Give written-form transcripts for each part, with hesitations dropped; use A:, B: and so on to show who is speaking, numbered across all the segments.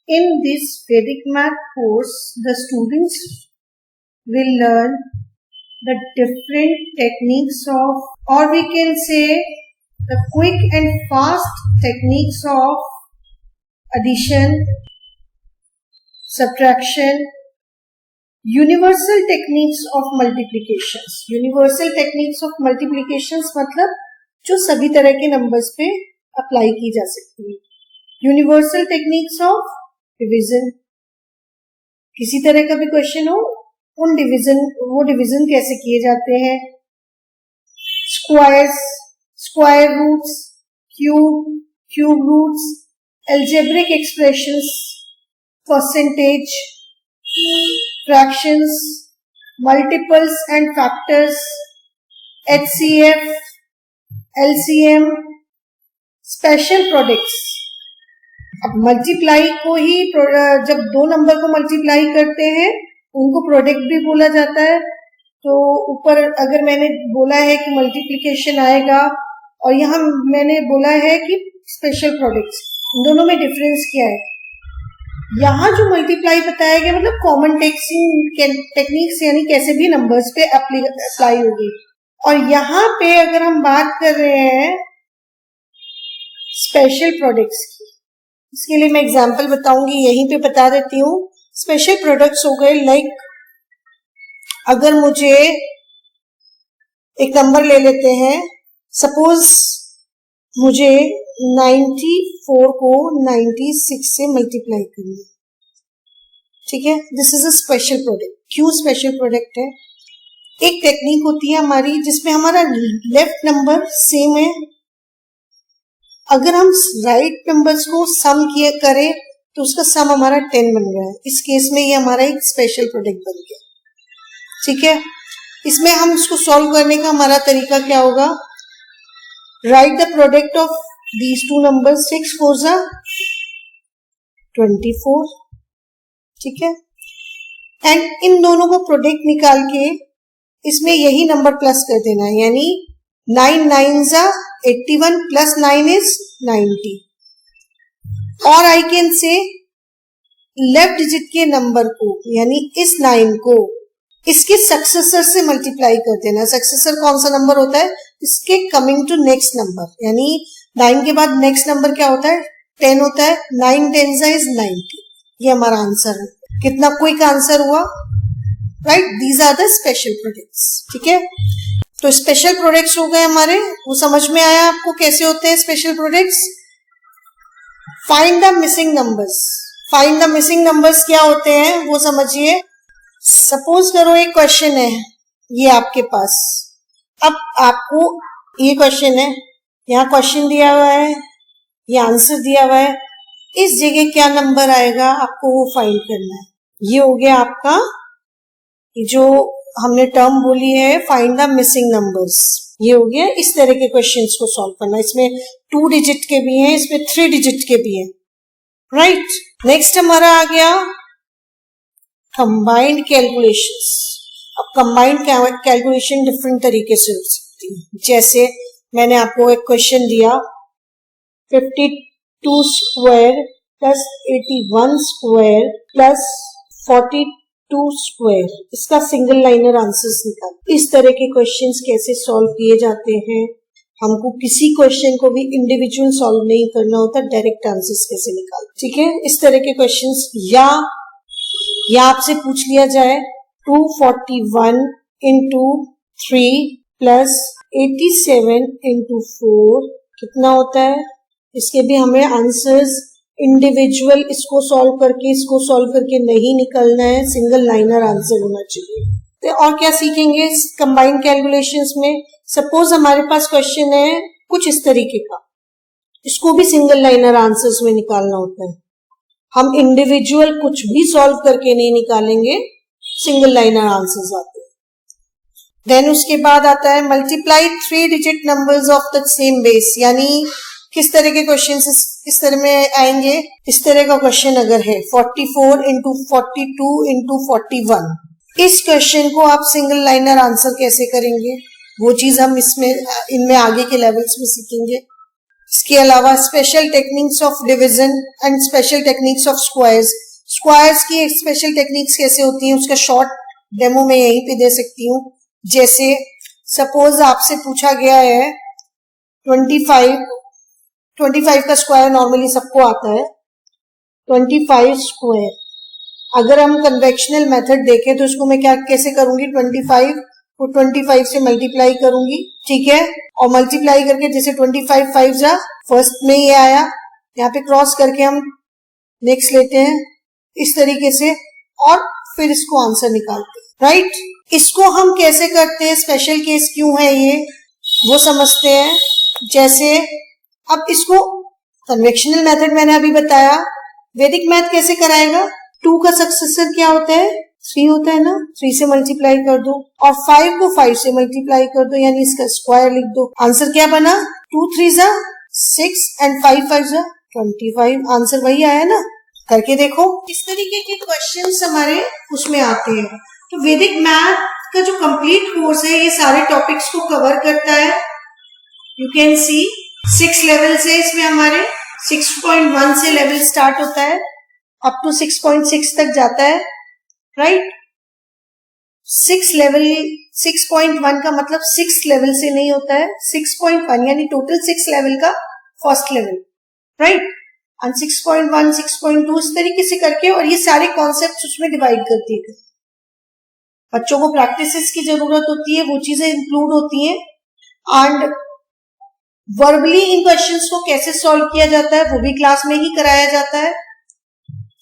A: In this Vedic math course, the students will learn the different techniques of, or we can say the quick and fast techniques of addition, subtraction, universal techniques of multiplications. Universal techniques of multiplications मतलब जो सभी तरह के numbers पे apply की जा सकती है. यूनिवर्सल टेक्निक्स ऑफ डिवीजन, किसी तरह का भी क्वेश्चन हो, वो डिवीजन कैसे किए जाते हैं. Squares, square roots, cube roots, algebraic expressions, percentage, fractions, multiples and factors, HCF, LCM, special products. अब मल्टीप्लाई को ही जब दो नंबर को मल्टीप्लाई करते हैं उनको प्रोडक्ट भी बोला जाता है. तो ऊपर अगर मैंने बोला है कि मल्टीप्लिकेशन आएगा और यहाँ मैंने बोला है कि स्पेशल प्रोडक्ट्स, दोनों में डिफरेंस क्या है. यहाँ जो मल्टीप्लाई बताया गया मतलब कॉमन टेक्निक्स यानी कैसे भी नंबर्स पे अप्लाई होगी. और यहाँ पे अगर हम बात कर रहे हैं स्पेशल प्रोडक्ट्स की, इसके लिए मैं एग्जांपल बताऊंगी, यहीं पे बता देती हूँ. स्पेशल प्रोडक्ट्स हो गए लाइक अगर मुझे एक नंबर ले लेते हैं, सपोज मुझे 94 को 96 से मल्टीप्लाई करना है. ठीक है, this is a special product. क्यों स्पेशल प्रोडक्ट है? एक टेक्निक होती है हमारी जिसमें हमारा लेफ्ट नंबर सेम है, अगर हम राइट नंबर्स को सम किए करें तो उसका सम हमारा 10 बन रहा है. इस केस में ये हमारा एक स्पेशल प्रोडक्ट बन गया. ठीक है, इसमें हम इसको सॉल्व करने का हमारा तरीका क्या होगा? Right the product of these two numbers, 6 4 24. ठीक है, एंड इन दोनों को प्रोडक्ट निकाल के इसमें यही नंबर प्लस कर देना है, यानी 9 9 81 प्लस 9 इज 90. और I can say left digit के नंबर को यानी इस 9 को इसके सक्सेसर से मल्टीप्लाई कर देना. सक्सेसर कौन सा नंबर होता है? इसके कमिंग टू नेक्स्ट नंबर, यानी 9 के बाद नेक्स्ट नंबर क्या होता है? 10 होता है. 9 10 इज 90. ये हमारा आंसर है. कितना क्विक आंसर हुआ, right? These are the special products. ठीक है, तो स्पेशल प्रोडक्ट्स हो गए हमारे, वो समझ में आया आपको कैसे होते हैं special products. Find the missing numbers. Find the missing numbers क्या होते हैं वो समझिए. सपोज करो एक क्वेश्चन है ये आपके पास, अब आपको ये क्वेश्चन है, यहाँ क्वेश्चन दिया हुआ है, ये आंसर दिया हुआ है, इस जगह क्या नंबर आएगा आपको वो फाइंड करना है. ये हो गया आपका जो हमने टर्म बोली है फाइंड द मिसिंग नंबर्स. ये हो गया इस तरह के क्वेश्चंस को सॉल्व करना. इसमें 2 डिजिट के भी हैं, इसमें 3 डिजिट के भी हैं, राइट? नेक्स्ट हमारा आ गया कंबाइंड कैलकुलेशंस. अब कंबाइंड कैलकुलेशन डिफरेंट तरीके से हो सकती है. जैसे मैंने आपको एक क्वेश्चन दिया 52 square plus 81 square plus 42 square, इसका सिंगल लाइनर आंसर्स निकाल. इस तरह के क्वेश्चंस कैसे सॉल्व किए जाते हैं. हमको किसी क्वेश्चन को भी इंडिविजुअल सॉल्व नहीं करना होता, डायरेक्ट आंसर्स कैसे निकाल. ठीक है, इस तरह के क्वेश्चंस. या आपसे पूछ लिया जाए 241 इंटू 3 प्लस 87 इंटू 4 कितना होता है, इसके भी हमें आंसर्स इंडिविजुअल इसको सॉल्व करके नहीं निकलना है, सिंगल लाइनर आंसर होना चाहिए. तो और क्या सीखेंगे कंबाइंड कैलकुलेशंस में. सपोज हमारे पास क्वेश्चन है कुछ इस तरीके का, इसको भी सिंगल लाइनर आंसर्स में निकालना होता है. हम इंडिविजुअल कुछ भी सॉल्व करके नहीं निकालेंगे, सिंगल लाइनर आंसर्स आते हैं. देन उसके बाद आता है multiply 3 digit numbers of the same base. यानी किस तरह के क्वेश्चन इस तरह में आएंगे. इस तरह का क्वेश्चन अगर है 44 इंटू 42 इंटू 41, इस क्वेश्चन को आप सिंगल लाइनर आंसर कैसे करेंगे, वो चीज हम इनमें आगे के लेवल्स में सीखेंगे. इसके अलावा special techniques of division and special techniques of squares. Squares की स्पेशल टेक्निक्स कैसे होती हैं उसका शॉर्ट डेमो मैं यहीं पे दे सकती हूँ। जैसे सपोज आपसे पूछा गया है 25 का स्क्वायर नॉर्मली सबको आता है 25 स्क्वायर। अगर हम कन्वेक्शनल मेथड देखें तो इसको मैं क्या कैसे करूंगी 25 को 25 से मल्टीप्लाई करूंगी, ठीक है, और मल्टीप्लाई करके जैसे 25 5 जा फर्स्ट में ये आया, यहाँ पे क्रॉस करके हम नेक्स्ट लेते हैं इस तरीके से और फिर इसको आंसर निकालते हैं, राइट। इसको हम कैसे करते हैं, स्पेशल केस क्यों है ये वो समझते हैं। जैसे अब इसको कन्वेक्शनल मेथड मैंने अभी बताया, वैदिक मैथ कैसे कराएगा, 2 का सक्सेसर क्या होता है 3 होता है ना, 3 से मल्टीप्लाई कर दो और 5 को 5 से मल्टीप्लाई कर दो यानी इसका स्क्वायर लिख दो। आंसर क्या बना 2 3 जा 6 एंड 5 5 जा 25। आंसर वही आया ना, करके देखो। इस तरीके के क्वेश्चंस हमारे उसमें आते हैं। तो वैदिक मैथ का जो कंप्लीट कोर्स है ये सारे टॉपिक्स को कवर करता है। यू कैन सी 6 लेवल से इसमें हमारे 6.1 से लेवल स्टार्ट होता है अप टू 6.6 तक जाता है, राइट। 6.1 का मतलब 6 लेवल से नहीं होता है, 6.1 यानी टोटल 6 लेवल का फर्स्ट लेवल, राइट। एंड 6.1 6.2 इस तरीके से करके और ये सारे कॉन्सेप्ट उसमें डिवाइड करती है। बच्चों को प्रैक्टिसेस की जरूरत होती है, वो चीजें इंक्लूड होती हैं एंड वर्बली इन क्वेश्चंस को कैसे सॉल्व किया जाता है वो भी क्लास में ही कराया जाता है।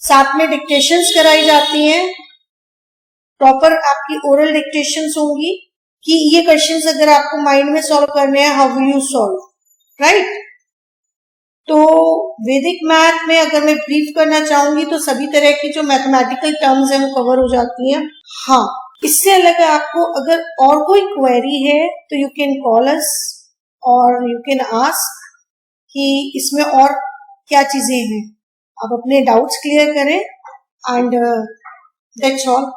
A: साथ में डिक्टेशंस कराई जाती हैं, प्रॉपर आपकी ओरल डिक्टेशंस होंगी कि ये क्वेश्चंस अगर आपको माइंड में सॉल्व करने हैं how will you solve, right. तो वैदिक मैथ में अगर मैं ब्रीफ करना चाहूंगी तो सभी तरह की जो मैथमेटिकल टर्म्स हैं वो कवर हो जाती हैं। हाँ, इससे अलग आपको अगर और कोई क्वेरी है तो यू कैन कॉल अस और यू कैन आस्क कि इसमें और क्या चीजें हैं, आप अपने डाउट्स क्लियर करें एंड दैट्स ऑल।